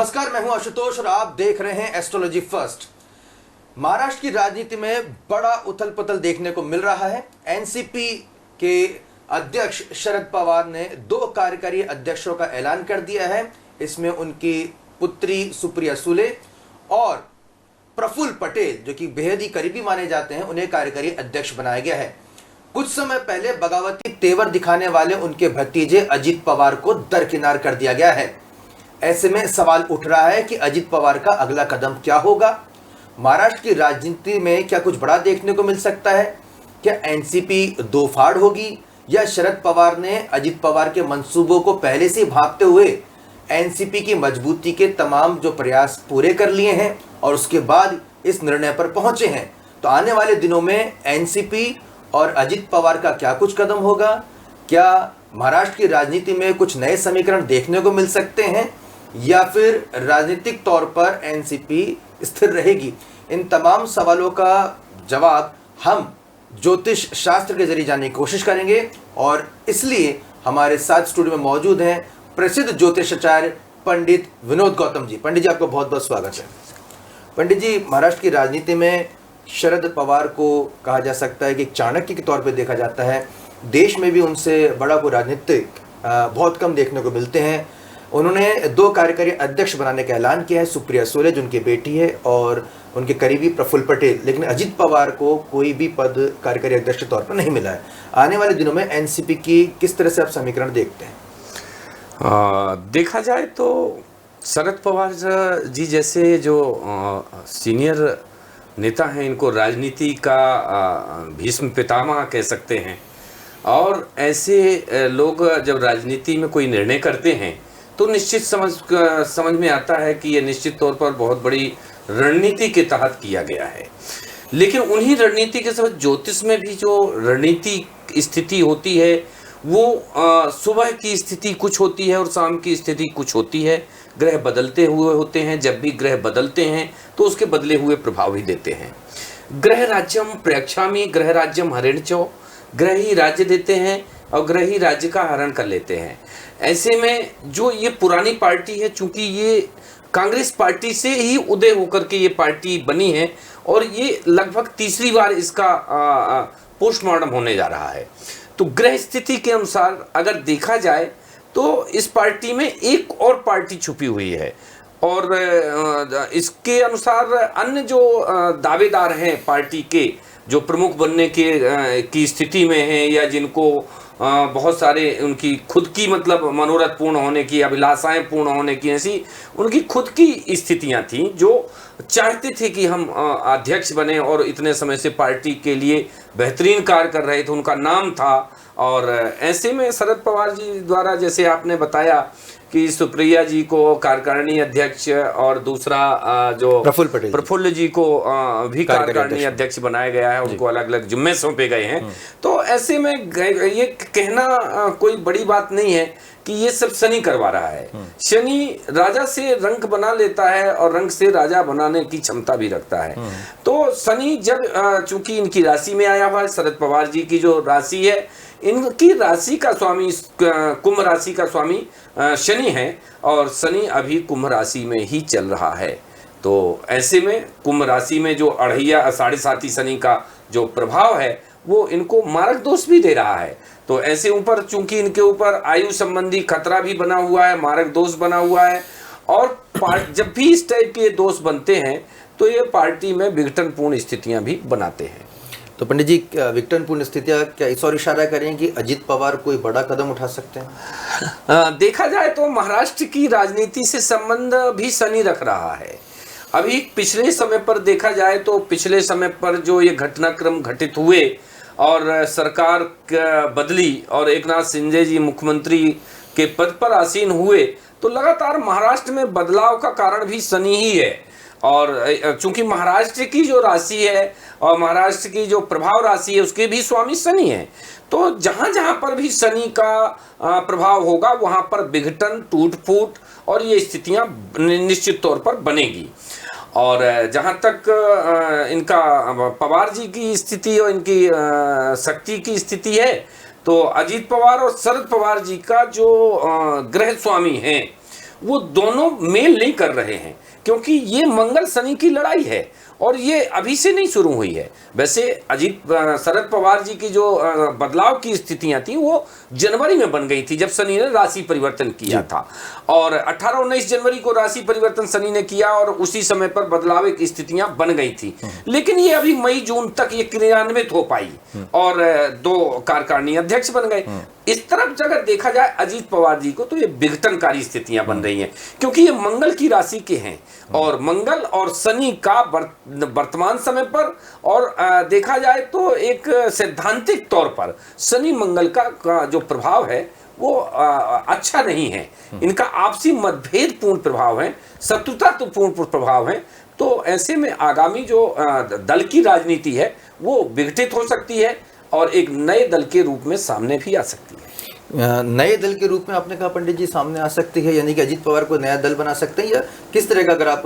नमस्कार, मैं हूं आशुतोष और आप देख रहे हैं एस्ट्रोलॉजी फर्स्ट। महाराष्ट्र की राजनीति में बड़ा उथल पुथल देखने को मिल रहा है। एनसीपी के अध्यक्ष शरद पवार ने 2 कार्यकारी अध्यक्षों का ऐलान कर दिया है। इसमें उनकी पुत्री सुप्रिया सुले और प्रफुल्ल पटेल, जो कि बेहद ही करीबी माने जाते हैं, उन्हें कार्यकारी अध्यक्ष बनाया गया है। कुछ समय पहले बगावती तेवर दिखाने वाले उनके भतीजे अजित पवार को दरकिनार कर दिया गया है। ऐसे में सवाल उठ रहा है कि अजित पवार का अगला कदम क्या होगा। महाराष्ट्र की राजनीति में क्या कुछ बड़ा देखने को मिल सकता है? क्या एनसीपी दो फाड़ होगी या शरद पवार ने अजित पवार के मंसूबों को पहले से भागते हुए एनसीपी की मजबूती के तमाम जो प्रयास पूरे कर लिए हैं और उसके बाद इस निर्णय पर पहुंचे हैं? तो आने वाले दिनों में एनसीपी और अजित पवार का क्या कुछ कदम होगा? क्या महाराष्ट्र की राजनीति में कुछ नए समीकरण देखने को मिल सकते हैं या फिर राजनीतिक तौर पर एनसीपी स्थिर रहेगी? इन तमाम सवालों का जवाब हम ज्योतिष शास्त्र के जरिए जानने की कोशिश करेंगे और इसलिए हमारे साथ स्टूडियो में मौजूद हैं प्रसिद्ध ज्योतिषाचार्य पंडित विनोद गौतम जी। पंडित जी, आपका बहुत बहुत स्वागत है। पंडित जी, महाराष्ट्र की राजनीति में शरद पवार को कहा जा सकता है कि एक चाणक्य के तौर पर देखा जाता है। देश में भी उनसे बड़ा कोई राजनीतिक बहुत कम देखने को मिलते हैं। उन्होंने 2 कार्यकारी अध्यक्ष बनाने का ऐलान किया है, सुप्रिया सुले जो उनकी बेटी है और उनके करीबी प्रफुल्ल पटेल, लेकिन अजित पवार को कोई भी पद कार्यकारी अध्यक्ष के तौर पर नहीं मिला है। आने वाले दिनों में एनसीपी की किस तरह से आप समीकरण देखते हैं? देखा जाए तो शरद पवार जी जैसे जो सीनियर नेता हैं, इनको राजनीति का भीष्म पितामह कह सकते हैं। और ऐसे लोग जब राजनीति में कोई निर्णय करते हैं तो निश्चित समझ में आता है कि यह निश्चित तौर पर बहुत बड़ी रणनीति के तहत किया गया है। लेकिन उन्हीं रणनीति के साथ ज्योतिष में भी जो रणनीति स्थिति होती है वो सुबह की स्थिति कुछ होती है और शाम की स्थिति कुछ होती है। ग्रह बदलते हुए होते हैं। जब भी ग्रह बदलते हैं तो उसके बदले हुए प्रभाव ही देते हैं। ग्रह राज्यम प्रयक्षामि ग्रह राज्यम हरिणचो, ग्रह ही राज्य देते हैं और ग्रह ही राज्य का हरण कर लेते हैं। ऐसे में जो ये पुरानी पार्टी है, चूंकि ये कांग्रेस पार्टी से ही उदय होकर के ये पार्टी बनी है और ये लगभग तीसरी बार इसका पोस्टमार्टम होने जा रहा है। तो ग्रह स्थिति के अनुसार अगर देखा जाए तो इस पार्टी में एक और पार्टी छुपी हुई है और इसके अनुसार अन्य जो दावेदार हैं पार्टी के, जो प्रमुख बनने की स्थिति में हैं या जिनको बहुत सारे उनकी खुद की मतलब मनोरथ पूर्ण होने की, अभिलाषाएं पूर्ण होने की, ऐसी उनकी खुद की स्थितियां थीं जो चाहते थे कि हम अध्यक्ष बने और इतने समय से पार्टी के लिए बेहतरीन कार्य कर रहे थे, उनका नाम था। और ऐसे में शरद पवार जी द्वारा, जैसे आपने बताया कि सुप्रिया जी को कार्यकारिणी अध्यक्ष और दूसरा जो प्रफुल्ल जी को भी कार्यकारिणी अध्यक्ष बनाया गया है, उनको अलग अलग जिम्मे सौंपे गए हैं। तो ऐसे में ये कहना कोई बड़ी बात नहीं है कि ये सब शनि करवा रहा है। शनि राजा से रंक बना लेता है और रंक से राजा बनाने की क्षमता भी रखता है। तो शनि जब चूंकि इनकी राशि में आया हुआ है, शरद पवार जी की जो राशि है, इनकी राशि का स्वामी कुंभ राशि का स्वामी शनि है और शनि अभी कुंभ राशि में ही चल रहा है। तो ऐसे में कुंभ राशि में जो अढ़ैया 7.5 शनि का जो प्रभाव है वो इनको मारक दोष भी दे रहा है। तो ऐसे ऊपर चूंकि इनके ऊपर आयु संबंधी खतरा भी बना हुआ है, मारक दोष बना हुआ है और जब भी इस टाइप के दोष बनते हैं तो ये पार्टी में विघटनपूर्ण स्थितियां भी बनाते हैं। तो पंडित जी, विघटनपूर्ण स्थितियां क्या इस और इशारा करें कि अजित पवार कोई बड़ा कदम उठा सकते हैं? देखा जाए तो महाराष्ट्र की राजनीति से संबंध भी शनि रख रहा है। अभी पिछले समय पर देखा जाए तो पिछले समय पर जो ये घटनाक्रम घटित हुए और सरकार बदली और एकनाथ शिंदे जी मुख्यमंत्री के पद पर आसीन हुए, तो लगातार महाराष्ट्र में बदलाव का कारण भी शनि ही है। और चूंकि महाराष्ट्र की जो राशि है और महाराष्ट्र की जो प्रभाव राशि है उसके भी स्वामी शनि है, तो जहां जहां पर भी शनि का प्रभाव होगा वहां पर विघटन, टूट फूट और ये स्थितियां निश्चित तौर पर बनेगी। और जहां तक इनका पवार जी की स्थिति और इनकी शक्ति की स्थिति है, तो अजीत पवार और शरद पवार जी का जो ग्रह स्वामी हैं वो दोनों मेल नहीं कर रहे हैं, क्योंकि ये मंगल शनि की लड़ाई है और ये अभी से नहीं शुरू हुई है। वैसे शरद पवार जी की जो बदलाव की स्थितियां थी वो जनवरी में बन गई थी, जब शनि ने राशि परिवर्तन किया था, और 18-19 जनवरी को राशि परिवर्तन शनि ने किया और उसी समय पर बदलाव की स्थितियां बन गई थी। लेकिन ये अभी मई जून तक ये क्रियान्वित हो पाई और 2 कार्यकारिणी अध्यक्ष बन गए। इस तरफ अगर देखा जाए अजीत पवार जी को, तो ये विघटनकारी स्थितियां बन रही हैं, क्योंकि ये मंगल की राशि के हैं और मंगल और शनि का वर्तमान समय पर और देखा जाए तो एक सैद्धांतिक तौर पर शनि मंगल का जो प्रभाव है वो अच्छा नहीं है। इनका आपसी मतभेद पूर्ण प्रभाव है, शत्रुता तो पूर्ण प्रभाव है। तो ऐसे में आगामी जो दल की राजनीति है वो विघटित हो सकती है और एक नए दल के रूप में सामने भी आ सकती है। नए दल के रूप में आपने कहा पंडित जी सामने आ सकती है, यानी कि अजीत पवार को नया दल बना सकते हैं, या किस तरह का, अगर आप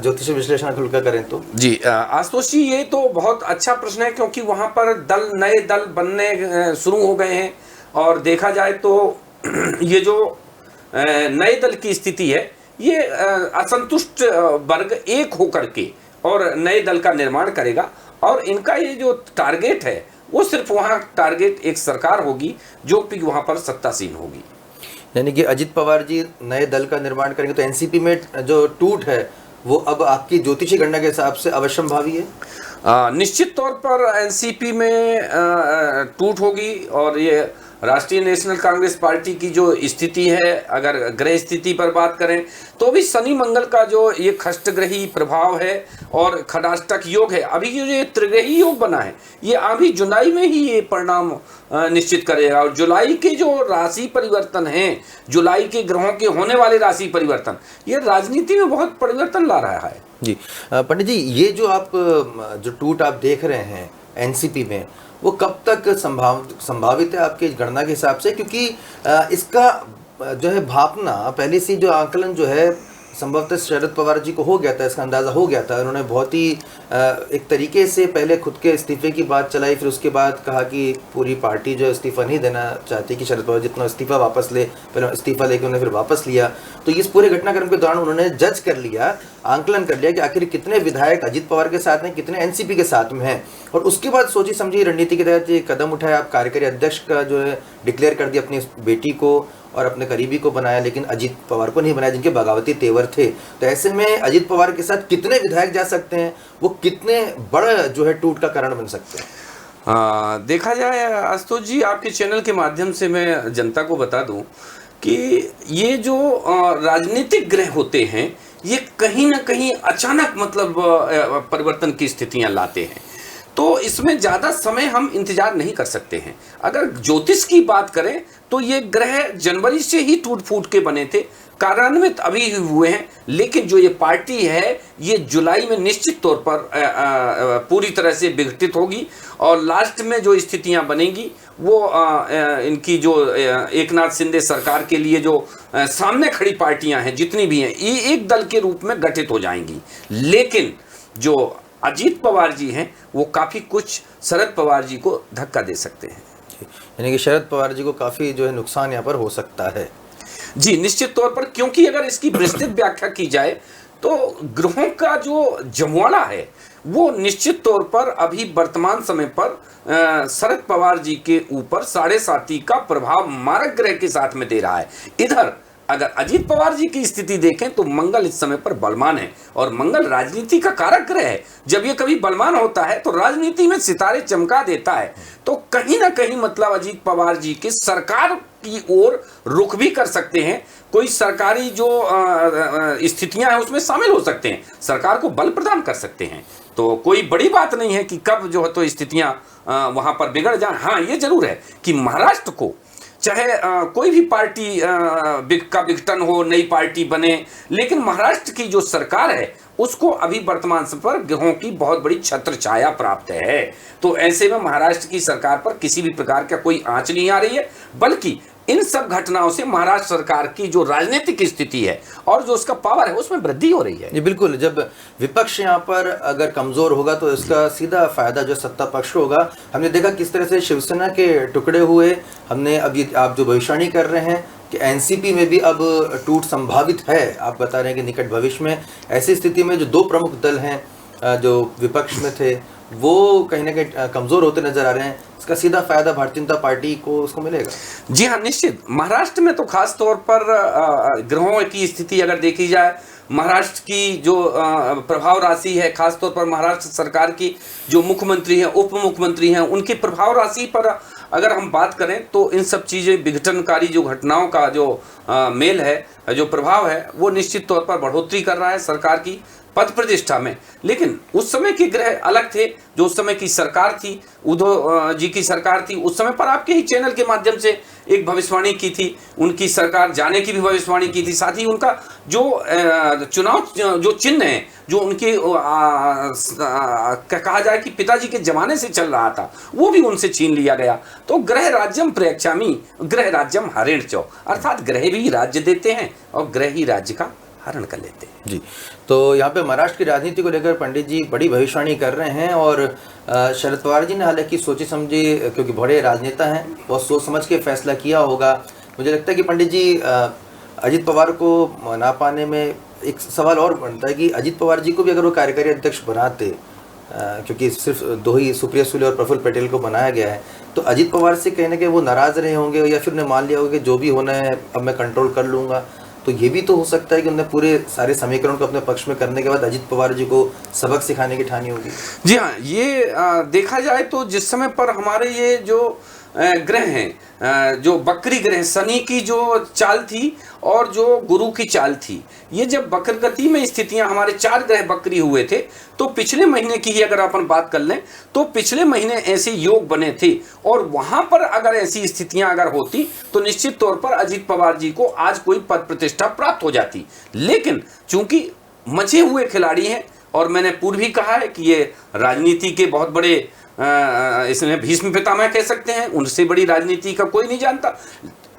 ज्योतिष विश्लेषण खुलकर करें तो? जी आशुतोष जी, ये तो बहुत अच्छा प्रश्न है, क्योंकि वहां पर नए दल बनने शुरू हो गए हैं और देखा जाए तो ये जो नए दल की स्थिति है ये असंतुष्ट वर्ग एक होकर के और नए दल का निर्माण करेगा और इनका ये जो टारगेट है वो सिर्फ वहाँ टारगेट एक सरकार होगी जो कि वहाँ पर सत्तासीन होगी। यानी कि अजीत पवार जी नए दल का निर्माण करेंगे तो एनसीपी में जो टूट है वो अब आपकी ज्योतिषी गणना के हिसाब से अवश्यंभावी है? निश्चित तौर पर एनसीपी में टूट होगी और ये राष्ट्रीय नेशनल कांग्रेस पार्टी की जो स्थिति है, अगर ग्रह स्थिति पर बात करें तो भी शनि मंगल का जो ये खष्टग्रही प्रभाव है और खडाष्टक योग है, अभी जो ये त्रिग्रही योग बना है ये अभी जुलाई में ही ये परिणाम निश्चित करेगा। और जुलाई के जो राशि परिवर्तन हैं, जुलाई के ग्रहों के होने वाले राशि परिवर्तन, ये राजनीति में बहुत परिवर्तन ला रहा है। जी पंडित जी, ये जो आप जो टूट आप देख रहे हैं एनसीपी में, वो कब तक संभावित है आपके गणना के हिसाब से? क्योंकि इसका जो है भापना पहले से जो आकलन जो है संभवतः शरद पवार जी को हो गया था, इसका अंदाज़ा हो गया था। उन्होंने बहुत ही एक तरीके से पहले खुद के इस्तीफे की बात चलाई, फिर उसके बाद कहा कि पूरी पार्टी जो इस्तीफा नहीं देना चाहती, कि शरद पवार जितना इस्तीफा वापस ले, पहले इस्तीफा लेके उन्होंने फिर वापस लिया। तो इस पूरे घटनाक्रम के दौरान उन्होंने जज कर लिया, आंकलन कर लिया कि आखिर कितने विधायक अजीत पवार के साथ हैं, कितने एनसीपी के साथ में हैं, और उसके बाद सोची समझी रणनीति के तहत ये कदम उठाया। आप कार्यकारी अध्यक्ष का जो है डिक्लेयर कर दिया, अपनी बेटी को और अपने करीबी को बनाया, लेकिन अजीत पवार को नहीं बनाया जिनके बगावती तेवर थे। तो ऐसे में अजीत पवार के साथ कितने विधायक जा सकते हैं, वो कितने बड़ा जो है टूट का कारण बन सकते हैं? देखा जाए आशुतोष जी, आपके चैनल के माध्यम से मैं जनता को बता दूं कि ये जो राजनीतिक ग्रह होते हैं ये कहीं ना कहीं अचानक मतलब परिवर्तन की स्थितियां लाते हैं, तो इसमें ज़्यादा समय हम इंतजार नहीं कर सकते हैं। अगर ज्योतिष की बात करें तो ये ग्रह जनवरी से ही टूट फूट के बने थे, कार्यान्वित अभी हुए हैं, लेकिन जो ये पार्टी है ये जुलाई में निश्चित तौर पर पूरी तरह से विघटित होगी और लास्ट में जो स्थितियां बनेंगी वो इनकी जो एकनाथ शिंदे सरकार के लिए जो सामने खड़ी पार्टियां हैं जितनी भी हैं, ये एक दल के रूप में गठित हो जाएंगी। लेकिन जो अजीत पवार जी हैं वो काफ़ी कुछ शरद पवार जी को धक्का दे सकते हैं। यानी कि शरद पवार जी को काफ़ी जो है नुकसान यहाँ पर हो सकता है। जी निश्चित तौर पर, क्योंकि अगर इसकी विस्तृत व्याख्या की जाए तो ग्रहों का जो जमवाड़ा है वो निश्चित तौर पर अभी वर्तमान समय पर शरद पवार जी के ऊपर 7.5 का प्रभाव मारक ग्रह के साथ में दे रहा है। इधर अगर अजीत पवार जी की स्थिति देखें तो मंगल इस समय पर बलवान है और मंगल राजनीति का कारक ग्रह है। जब ये कभी बलवान होता है तो राजनीति में सितारे चमका देता है, तो कहीं ना कहीं मतलब अजीत पवार जी के सरकार की ओर रुख भी कर सकते हैं। कोई सरकारी जो स्थितियां हैं उसमें शामिल हो सकते हैं, सरकार को बल प्रदान कर सकते हैं। तो कोई बड़ी बात नहीं है कि कब जो है तो स्थितियां वहां पर बिगड़ जाए। हाँ, ये जरूर है कि महाराष्ट्र को चाहे कोई भी पार्टी का विघटन हो, नई पार्टी बने, लेकिन महाराष्ट्र की जो सरकार है उसको अभी वर्तमान समय पर ग्रहों की बहुत बड़ी छत्र छाया प्राप्त है। तो ऐसे में महाराष्ट्र की सरकार पर किसी भी प्रकार का कोई आंच नहीं आ रही है, बल्कि इन सब घटनाओं से महाराष्ट्र सरकार की जो राजनीतिक स्थिति है और जो उसका पावर है उसमें वृद्धि हो रही है। जी बिल्कुल, जब विपक्ष यहाँ पर अगर कमजोर होगा तो इसका सीधा फायदा जो सत्ता पक्ष होगा। हमने देखा किस तरह से शिवसेना के टुकड़े हुए। हमने अब ये आप जो भविष्यवाणी कर रहे हैं कि एनसीपी में भी अब टूट संभावित है। आप बता रहे हैं कि निकट भविष्य में ऐसी स्थिति में जो दो प्रमुख दल हैं जो विपक्ष में थे वो कहीं ना कहीं कमज़ोर होते नजर आ रहे हैं। इसका सीधा फायदा भारतीय जनता पार्टी को उसको मिलेगा। जी हाँ, निश्चित। महाराष्ट्र में तो खास तौर पर ग्रहों की स्थिति अगर देखी जाए, महाराष्ट्र की जो प्रभाव राशि है, खासतौर पर महाराष्ट्र सरकार की जो मुख्यमंत्री हैं, उप मुख्यमंत्री हैं, उनकी प्रभाव राशि पर अगर हम बात करें तो इन सब चीज़ें, विघटनकारी जो घटनाओं का जो मेल है, जो प्रभाव है, वो निश्चित तौर पर बढ़ोतरी कर रहा है सरकार की पद प्रतिष्ठा में। लेकिन उस समय के ग्रह अलग थे, जो उस समय की सरकार थी, उद्धव जी की सरकार थी। उस समय पर आपके ही चैनल के माध्यम से एक भविष्यवाणी की थी, उनकी सरकार जाने की भी भविष्यवाणी की थी। साथ ही उनका जो चुनाव जो चिन्ह है, जो उनके कहा जाए कि पिताजी के जमाने से चल रहा था, वो भी उनसे छीन लिया गया। तो ग्रह राज्यम प्रयच्छामि ग्रह राज्यम हरेण चौ, अर्थात ग्रह भी राज्य देते हैं और ग्रह ही राज्य का हरण कर लेते हैं। जी, तो यहाँ पे महाराष्ट्र की राजनीति को लेकर पंडित जी बड़ी भविष्यवाणी कर रहे हैं और शरद पवार जी ने हालांकि सोची समझी, क्योंकि बड़े राजनेता हैं, बहुत सोच समझ के फैसला किया होगा। मुझे लगता है कि पंडित जी अजित पवार को मना पाने में एक सवाल और बनता है कि अजित पवार जी को भी अगर वो कार्यकारी अध्यक्ष बनाते, क्योंकि सिर्फ दो ही सुप्रिया सुले और प्रफुल्ल पटेल को बनाया गया है, तो अजित पवार से कहीं ना कहीं वो नाराज़ रहे होंगे या फिर उन्हें मान लिया होगा कि जो भी होना है अब मैं कंट्रोल कर लूँगा। तो ये भी तो हो सकता है कि उन्हें पूरे सारे समीकरण को अपने पक्ष में करने के बाद अजित पवार जी को सबक सिखाने की ठानी होगी। जी हाँ, ये देखा जाए तो जिस समय पर हमारे ये जो ग्रह हैं, जो बकरी ग्रह, शनि की जो चाल थी और जो गुरु की चाल थी, ये जब वक्र गति में स्थितियां, हमारे 4 ग्रह बकरी हुए थे, तो पिछले महीने की ही अगर अपन बात कर लें तो पिछले महीने ऐसे योग बने थे और वहां पर अगर ऐसी स्थितियां अगर होती तो निश्चित तौर पर अजित पवार जी को आज कोई पद प्रतिष्ठा प्राप्त हो जाती। लेकिन चूंकि मचे हुए खिलाड़ी हैं और मैंने पूर्व भी कहा है कि ये राजनीति के बहुत बड़े इसमें भीष्म पितामह कह सकते हैं, उनसे बड़ी राजनीति का कोई नहीं जानता।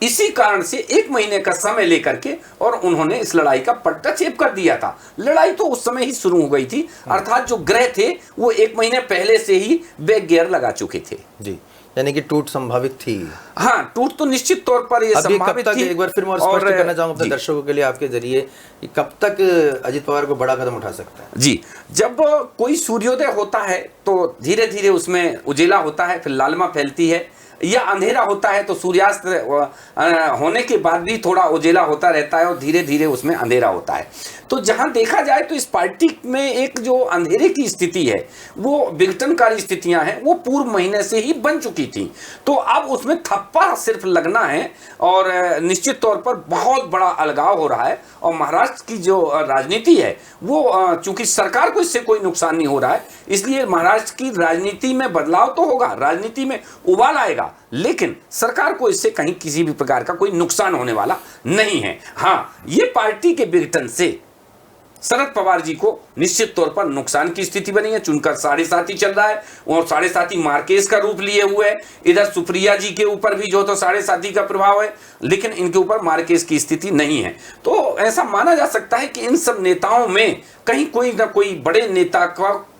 इसी कारण से 1 महीने का समय लेकर के और उन्होंने इस लड़ाई का पट्टाछेप कर दिया था। लड़ाई तो उस समय ही शुरू हो गई थी, अर्थात जो ग्रह थे वो 1 महीने पहले से ही बैक गियर लगा चुके थे। जी, यानी कि टूट संभावित थी। हाँ, टूट तो निश्चित तौर पर ये संभावित थी। एक बार फिर मैं स्पष्ट करना चाहूंगा अपने दर्शकों के लिए आपके जरिए कि कब तक अजित पवार को बड़ा कदम उठा सकता है। जी, जब कोई सूर्योदय होता है तो धीरे धीरे उसमें उजेला होता है, फिर लालिमा फैलती है, या अंधेरा होता है तो सूर्यास्त होने के बाद भी थोड़ा उजेला होता रहता है और धीरे धीरे उसमें अंधेरा होता है। तो जहां देखा जाए तो इस पार्टी में एक जो अंधेरे की स्थिति है, वो विघटनकारी स्थितियां हैं, वो पूर्व महीने से ही बन चुकी थी। तो अब उसमें थप्पा सिर्फ लगना है और निश्चित तौर पर बहुत बड़ा अलगाव हो रहा है। और महाराष्ट्र की जो राजनीति है वो चूंकि सरकार को इससे कोई नुकसान नहीं हो रहा है, इसलिए महाराष्ट्र की राजनीति में बदलाव तो होगा, राजनीति में उबाल आएगा, लेकिन सरकार को इससे कहीं किसी भी प्रकार का कोई नुकसान होने वाला नहीं है। हाँ, ये पार्टी के विघटन से शरद पवार जी को निश्चित तौर पर नुकसान की स्थिति बनी है। चुनकर 7.5 चल रहा है और 7.5 मार्केस का रूप लिए हुए है। इधर सुप्रिया जी के ऊपर भी जो तो 7.5 का प्रभाव है, लेकिन इनके ऊपर मार्केस की स्थिति नहीं है। तो ऐसा माना जा सकता है कि इन सब नेताओं में कहीं कोई ना कोई बड़े नेता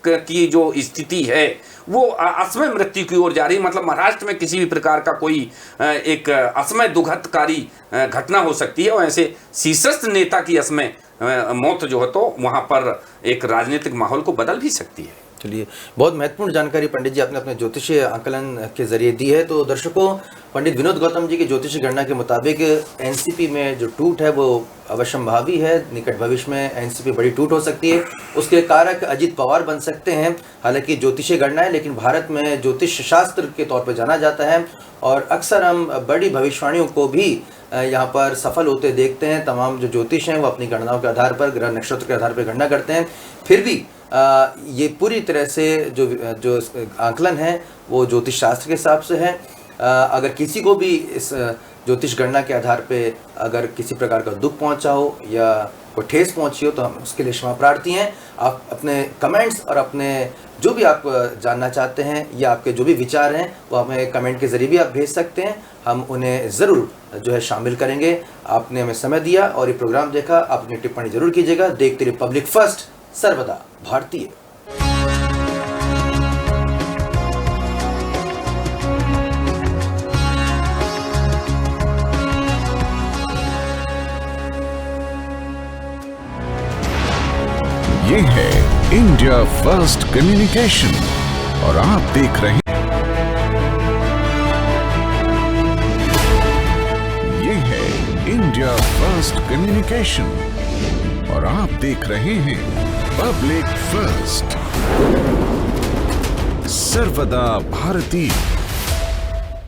की जो स्थिति है वो असमय मृत्यु की ओर जा रही है। मतलब महाराष्ट्र में किसी भी प्रकार का कोई एक असमय दुखदकारी घटना हो सकती है और ऐसे शीर्षस्थ नेता की असमय मौत जो है तो वहां पर एक राजनीतिक माहौल को बदल भी सकती है। चलिए, बहुत महत्वपूर्ण जानकारी पंडित जी आपने अपने ज्योतिषीय आकलन के जरिए दी है। तो दर्शकों, पंडित विनोद गौतम जी की ज्योतिषीय गणना के मुताबिक एनसीपी में जो टूट है वो अवश्यंभावी है। निकट भविष्य में एनसीपी बड़ी टूट हो सकती है, उसके कारक अजित पवार बन सकते हैं। हालांकि ज्योतिषीय गणना है, लेकिन भारत में ज्योतिष शास्त्र के तौर पर जाना जाता है और अक्सर हम बड़ी भविष्यवाणियों को भी यहाँ पर सफल होते देखते हैं। तमाम जो ज्योतिष हैं वो अपनी गणनाओं के आधार पर, ग्रह नक्षत्र के आधार पर गणना करते हैं। फिर भी ये पूरी तरह से जो आकलन है वो ज्योतिष शास्त्र के हिसाब से है। अगर किसी को भी इस ज्योतिष गणना के आधार पे अगर किसी प्रकार का दुख पहुंचा हो या कोई ठेस पहुंची हो तो हम उसके लिए क्षमा प्रार्थी हैं। आप अपने कमेंट्स और अपने जो भी आप जानना चाहते हैं या आपके जो भी विचार हैं वो हमें कमेंट के जरिए भी आप भेज सकते हैं, हम उन्हें ज़रूर जो है शामिल करेंगे। आपने हमें समय दिया और ये प्रोग्राम देखा, आप अपनी टिप्पणी जरूर कीजिएगा। देखते रहिए पब्लिक फर्स्ट, सर्वदा भारतीय। ये है इंडिया फर्स्ट कम्युनिकेशन और आप देख रहे हैं ये है इंडिया फर्स्ट कम्युनिकेशन और आप देख रहे हैं पब्लिक फर्स्ट सर्वदा भारती।